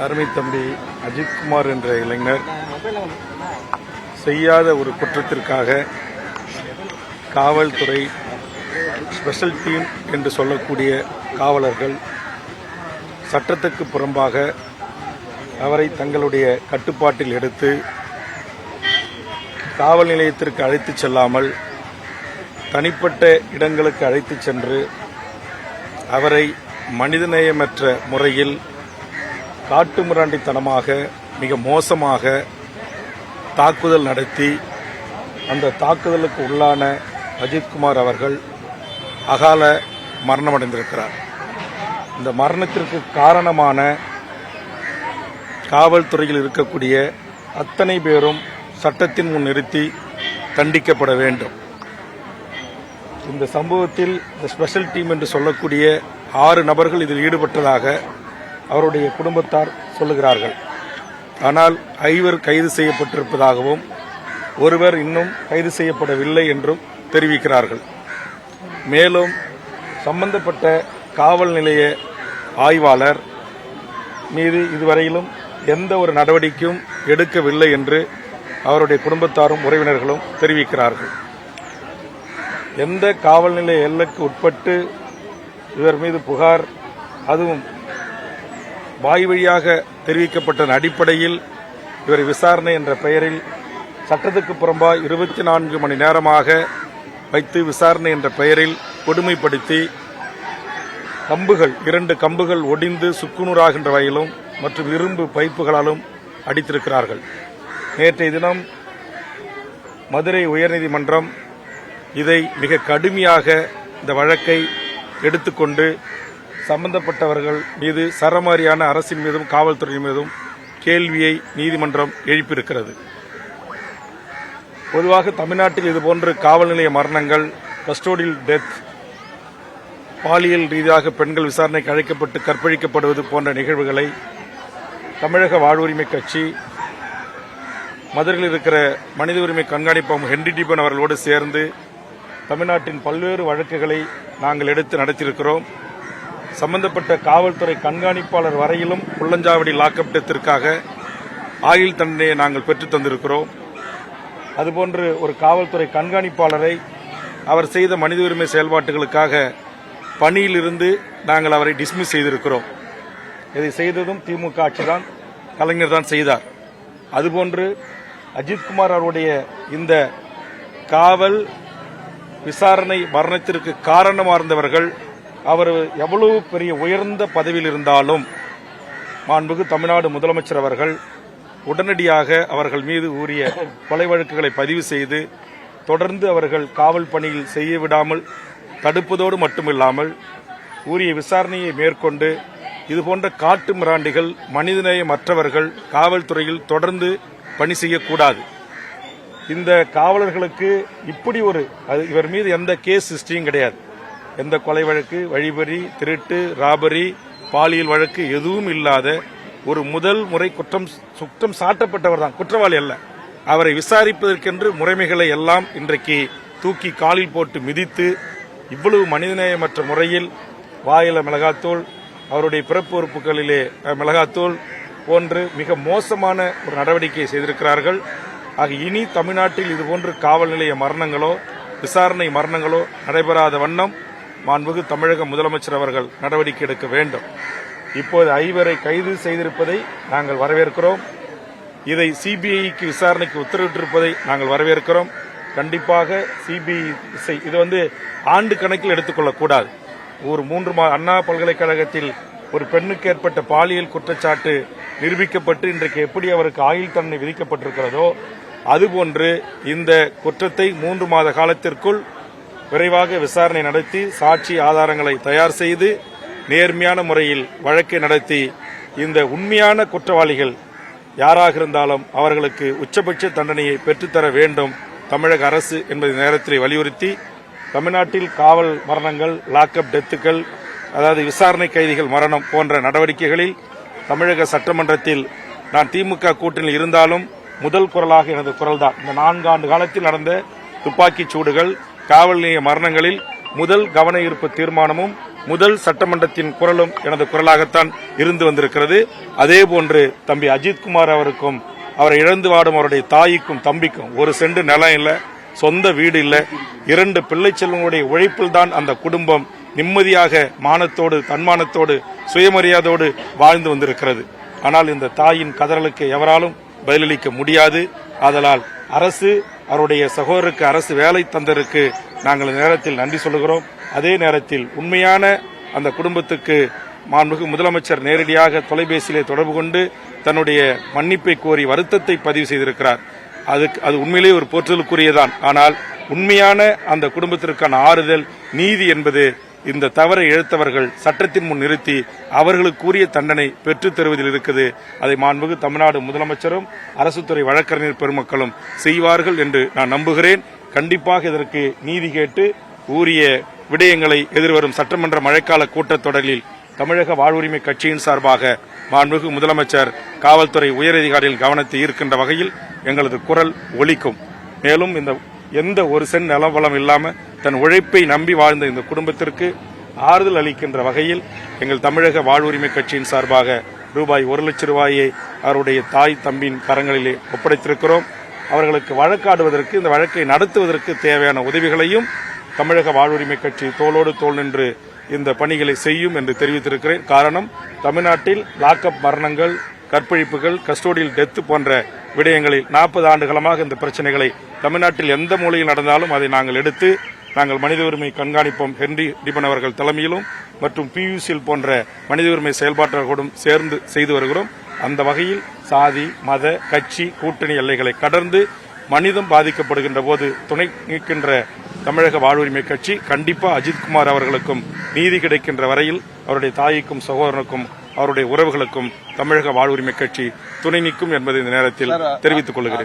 அருமை தம்பி அஜித்குமார் என்ற இளைஞர் செய்யாத ஒரு குற்றத்திற்காக காவல்துறை ஸ்பெஷல் டீம் என்று சொல்லக்கூடிய காவலர்கள் சட்டத்துக்கு புறம்பாக அவரை தங்களுடைய கட்டுப்பாட்டில் எடுத்து காவல் நிலையத்திற்கு அழைத்துச் செல்லாமல் தனிப்பட்ட இடங்களுக்கு அழைத்துச் சென்று அவரை மனிதநேயமற்ற முறையில் காட்டுமிராண்டித்தனமாக மிக மோசமாக தாக்குதல் நடத்தி அந்த தாக்குதலுக்கு உள்ளான அஜித்குமார் அவர்கள் அகால மரணமடைந்திருக்கிறார். இந்த மரணத்திற்கு காரணமான காவல்துறையில் இருக்கக்கூடிய அத்தனை பேரும் சட்டத்தின் முன் நிறுத்தி தண்டிக்கப்பட வேண்டும். இந்த சம்பவத்தில் இந்த ஸ்பெஷல் டீம் என்று சொல்லக்கூடிய 6 நபர்கள் இதில் ஈடுபட்டதாக அவருடைய குடும்பத்தார் சொல்லுகிறார்கள். ஆனால் 5 கைது செய்யப்பட்டிருப்பதாகவும் ஒருவர் இன்னும் கைது செய்யப்படவில்லை என்றும் தெரிவிக்கிறார்கள். மேலும் சம்பந்தப்பட்ட காவல் நிலைய ஆய்வாளர் மீது இதுவரையிலும் எந்த ஒரு நடவடிக்கையும் எடுக்கவில்லை என்று அவருடைய குடும்பத்தாரும் உறவினர்களும் தெரிவிக்கிறார்கள். எந்த காவல் நிலைய எல்லைக்கு உட்பட்டு இவர் மீது புகார், அதுவும் வாய் வழியாக தெரிவிக்கப்பட்ட அடிப்படையில் இவர் விசாரணை என்ற பெயரில் சட்டத்துக்கு புறம்பாக 24 மணி நேரமாக வைத்து விசாரணை என்ற பெயரில் கொடுமைப்படுத்தி கம்புகள் 2 கம்புகள் ஒடிந்து சுக்குநூறாகின்ற வகையிலும் மற்றும் இரும்பு பைப்புகளாலும் அடித்திருக்கிறார்கள். நேற்றைய தினம் மதுரை உயர்நீதிமன்றம் இதை மிக கடுமையாக இந்த வழக்கை எடுத்துக்கொண்டு சம்பந்தப்பட்டவர்கள் மீது சரமாரியான அரசின் மீதும் காவல்துறை மீதும் கேள்வியை நீதிமன்றம் எழுப்பியிருக்கிறது. பொதுவாக தமிழ்நாட்டில் இதுபோன்ற காவல் நிலைய மரணங்கள், கஸ்டோடியல் டெத், பாலியல் ரீதியாக பெண்கள் விசாரணைக்கு அழைக்கப்பட்டு கற்பழிக்கப்படுவது போன்ற நிகழ்வுகளை தமிழக வாழ்வுரிமை கட்சி மதுரையில் இருக்கிற மனித உரிமை கண்காணிப்பாளர் ஹென்றி டிபன் அவர்களோடு சேர்ந்து தமிழ்நாட்டின் பல்வேறு வழக்குகளை நாங்கள் எடுத்து நடத்தியிருக்கிறோம். சம்பந்தப்பட்ட காவல்துறை கண்காணிப்பாளர் வரையிலும் புள்ளஞ்சாவடி லாக்அப் டெத்திற்காக ஆயுள் தண்டனையை நாங்கள் பெற்றுத் தந்திருக்கிறோம். அதுபோன்று ஒரு காவல்துறை கண்காணிப்பாளரை அவர் செய்த மனித உரிமை செயல்பாட்டுகளுக்காக பணியிலிருந்து நாங்கள் அவரை டிஸ்மிஸ் செய்திருக்கிறோம். இதை செய்ததும் திமுக ஆட்சிதான், கலைஞர் தான் செய்தார். அதுபோன்று அஜித்குமார் அவருடைய இந்த காவல் விசாரணை மரணத்திற்கு காரணமாக இருந்தவர்கள் அவர் எவ்வளவு பெரிய உயர்ந்த பதவியில் இருந்தாலும் மாண்புமிகு தமிழ்நாடு முதலமைச்சர் அவர்கள் உடனடியாக அவர்கள் மீது உரிய கொலை வழக்குகளை பதிவு செய்து தொடர்ந்து அவர்கள் காவல் பணியில் செய்ய விடாமல் தடுப்பதோடு மட்டுமில்லாமல் உரிய விசாரணையை மேற்கொண்டு இதுபோன்ற காட்டு மிராண்டிகள், மனிதநேயமற்றவர்கள் காவல்துறையில் தொடர்ந்து பணி செய்யக்கூடாது. இந்த காவலர்களுக்கு இப்படி இவர் மீது எந்த கேஸ் ஹிஸ்டரியும் கிடையாது. எந்த கொலை வழக்கு, வழிபறி, திருட்டு, ராபரி, பாலியல் வழக்கு எதுவும் இல்லாத ஒரு முதல் முறை குற்றம் சாட்டப்பட்டவர் தான், குற்றவாளி அல்ல. அவரை விசாரிப்பதற்கென்று முறைமைகளை எல்லாம் இன்றைக்கு தூக்கி காலில் போட்டு மிதித்து இவ்வளவு மனிதநேயமற்ற முறையில் வாயில மிளகாத்தூள், அவருடைய பிறப்பு உறுப்புகளிலே மிளகாத்தூள் போன்று மிக மோசமான ஒரு நடவடிக்கையை செய்திருக்கிறார்கள். ஆக இனி தமிழ்நாட்டில் இதுபோன்று காவல் நிலைய மரணங்களோ விசாரணை மரணங்களோ நடைபெறாத வண்ணம் மாண்புமிகு தமிழக முதலமைச்சர் அவர்கள் நடவடிக்கை எடுக்க வேண்டும். இப்போது 5 கைது செய்திருப்பதை நாங்கள் வரவேற்கிறோம். இதை சிபிஐக்கு விசாரணைக்கு உத்தரவிட்டிருப்பதை நாங்கள் வரவேற்கிறோம். கண்டிப்பாக சிபிஐ இது ஆண்டு கணக்கில் எடுத்துக்கொள்ளக்கூடாது. ஒரு 3 அண்ணா பல்கலைக்கழகத்தில் ஒரு பெண்ணுக்கு ஏற்பட்ட பாலியல் குற்றச்சாட்டு நிரூபிக்கப்பட்டு இன்றைக்கு எப்படி அவருக்கு ஆயுள் தண்டனை விதிக்கப்பட்டிருக்கிறதோ அதுபோன்று இந்த குற்றத்தை 3 மாத காலத்திற்குள் விரைவாக விசாரணை நடத்தி சாட்சி ஆதாரங்களை தயார் செய்து நேர்மையான முறையில் வழக்கை நடத்தி இந்த உண்மையான குற்றவாளிகள் யாராக இருந்தாலும் அவர்களுக்கு உச்சபட்ச தண்டனையை பெற்றுத்தர வேண்டும் தமிழக அரசு என்பதை நேரத்தில் வலியுறுத்தி தமிழ்நாட்டில் காவல் மரணங்கள், லாக்அப் டெத்துக்கள், அதாவது விசாரணை கைதிகள் மரணம் போன்ற நடவடிக்கைகளில் தமிழக சட்டமன்றத்தில் நான் திமுக கூட்டணியில் இருந்தாலும் முதல் குரலாக எனது குரல்தான். இந்த 4 ஆண்டு காலத்தில் நடந்த துப்பாக்கிச் சூடுகள், காவல் நிலைய மரணங்களில் முதல் கவன ஈர்ப்பு தீர்மானமும் முதல் சட்டமன்றத்தின் குரலும் எனது குரலாகத்தான் இருந்து வந்திருக்கிறது. அதே போன்று தம்பி அஜித்குமார் அவருக்கும், அவரை இழந்து வாடும் அவருடைய தாய்க்கும் தம்பிக்கும் ஒரு சென்ட் நிலம் இல்லை, சொந்த வீடு இல்லை, 2 பிள்ளை செல்வங்களுடைய உழைப்பில் தான் அந்த குடும்பம் நிம்மதியாக மானத்தோடு தன்மானத்தோடு சுயமரியாதையோடு வாழ்ந்து வந்திருக்கிறது. ஆனால் இந்த தாயின் கதறலுக்கு எவராலும் பதிலளிக்க முடியாது. ஆதலால் அரசு, அவருடைய சகோதரருக்கு அரசு வேலை தந்ததற்கு நாங்கள் இந்த நேரத்தில் நன்றி சொல்லுகிறோம். அதே நேரத்தில் உண்மையான அந்த குடும்பத்துக்கு மாண்புமிகு முதலமைச்சர் நேரடியாக தொலைபேசியிலே தொடர்பு கொண்டு தன்னுடைய மன்னிப்பை கோரி வருத்தத்தை பதிவு செய்திருக்கிறார். அது உண்மையிலேயே ஒரு போற்றுதலுக்குரியதான். ஆனால் உண்மையான அந்த குடும்பத்திற்கான ஆறுதல், நீதி என்பது இந்த தவறை இழைத்தவர்கள் சட்டத்தின் முன் நிறுத்தி அவர்களுக்குரிய தண்டனை பெற்றுத் தருவதில் இருக்குது. அதை மாண்புமிகு தமிழ்நாடு முதலமைச்சரும் அரசுத்துறை வழக்கறிஞர் பெருமக்களும் செய்வார்கள் என்று நான் நம்புகிறேன். கண்டிப்பாக இதற்கு நீதி கேட்டு உரிய விடயங்களை எதிர்வரும் சட்டமன்ற மழைக்கால கூட்டத்தொடரில் தமிழக வாழ்வுரிமை கட்சியின் சார்பாக மாண்புமிகு முதலமைச்சர், காவல்துறை உயரதிகாரிகள் கவனத்தை ஈர்க்கின்ற வகையில் எங்களது குரல் ஒலிக்கும். மேலும் இந்த எந்த ஒரு சென்ட் நிலவளம் இல்லாமல் தன் உழைப்பை நம்பி வாழ்ந்த இந்த குடும்பத்திற்கு ஆறுதல் அளிக்கின்ற வகையில் எங்கள் தமிழக வாழ்வுரிமை கட்சியின் சார்பாக ரூபாய் 1 லட்சம் ரூபாயை அவருடைய தாய் தம்பியின் கரங்களிலே ஒப்படைத்திருக்கிறோம். அவர்களுக்கு வழக்காடுவதற்கு, இந்த வழக்கை நடத்துவதற்கு தேவையான உதவிகளையும் தமிழக வாழ்வுரிமை கட்சி தோளோடு தோள் நின்று இந்த பணிகளை செய்யும் என்று தெரிவித்திருக்கிறேன். காரணம், தமிழ்நாட்டில் லாக்அப் மரணங்கள், கற்பழிப்புகள், கஸ்டோடியல் டெத் போன்ற விடயங்களில் 40 ஆண்டுகளமாக இந்த பிரச்சனைகளை தமிழ்நாட்டில் எந்த மூலையில் நடந்தாலும் அதை நாங்கள் எடுத்து நாங்கள் மனித உரிமை கண்காணிப்போம் ஹென்றி டிபன் அவர்கள் தலைமையிலும் மற்றும் பியூசில் போன்ற மனித உரிமை செயல்பாட்டாளர்களுடன் சேர்ந்து செய்து வருகிறோம். அந்த வகையில் சாதி, மத, கட்சி, கூட்டணி எல்லைகளை கடந்து மனிதம் பாதிக்கப்படுகின்ற போது துணை நிற்கின்ற தமிழக வாழ்வுரிமை கட்சி கண்டிப்பா அஜித்குமார் அவர்களுக்கும் நீதி கிடைக்கின்ற வரையில் அவருடைய தாய்க்கும் சகோதரனுக்கும் அவருடைய உறவுகளுக்கும் தமிழக வாழ்வுரிமை கட்சி துணை நிற்கும் என்பதை இந்த நேரத்தில் தெரிவித்துக் கொள்கிறேன்.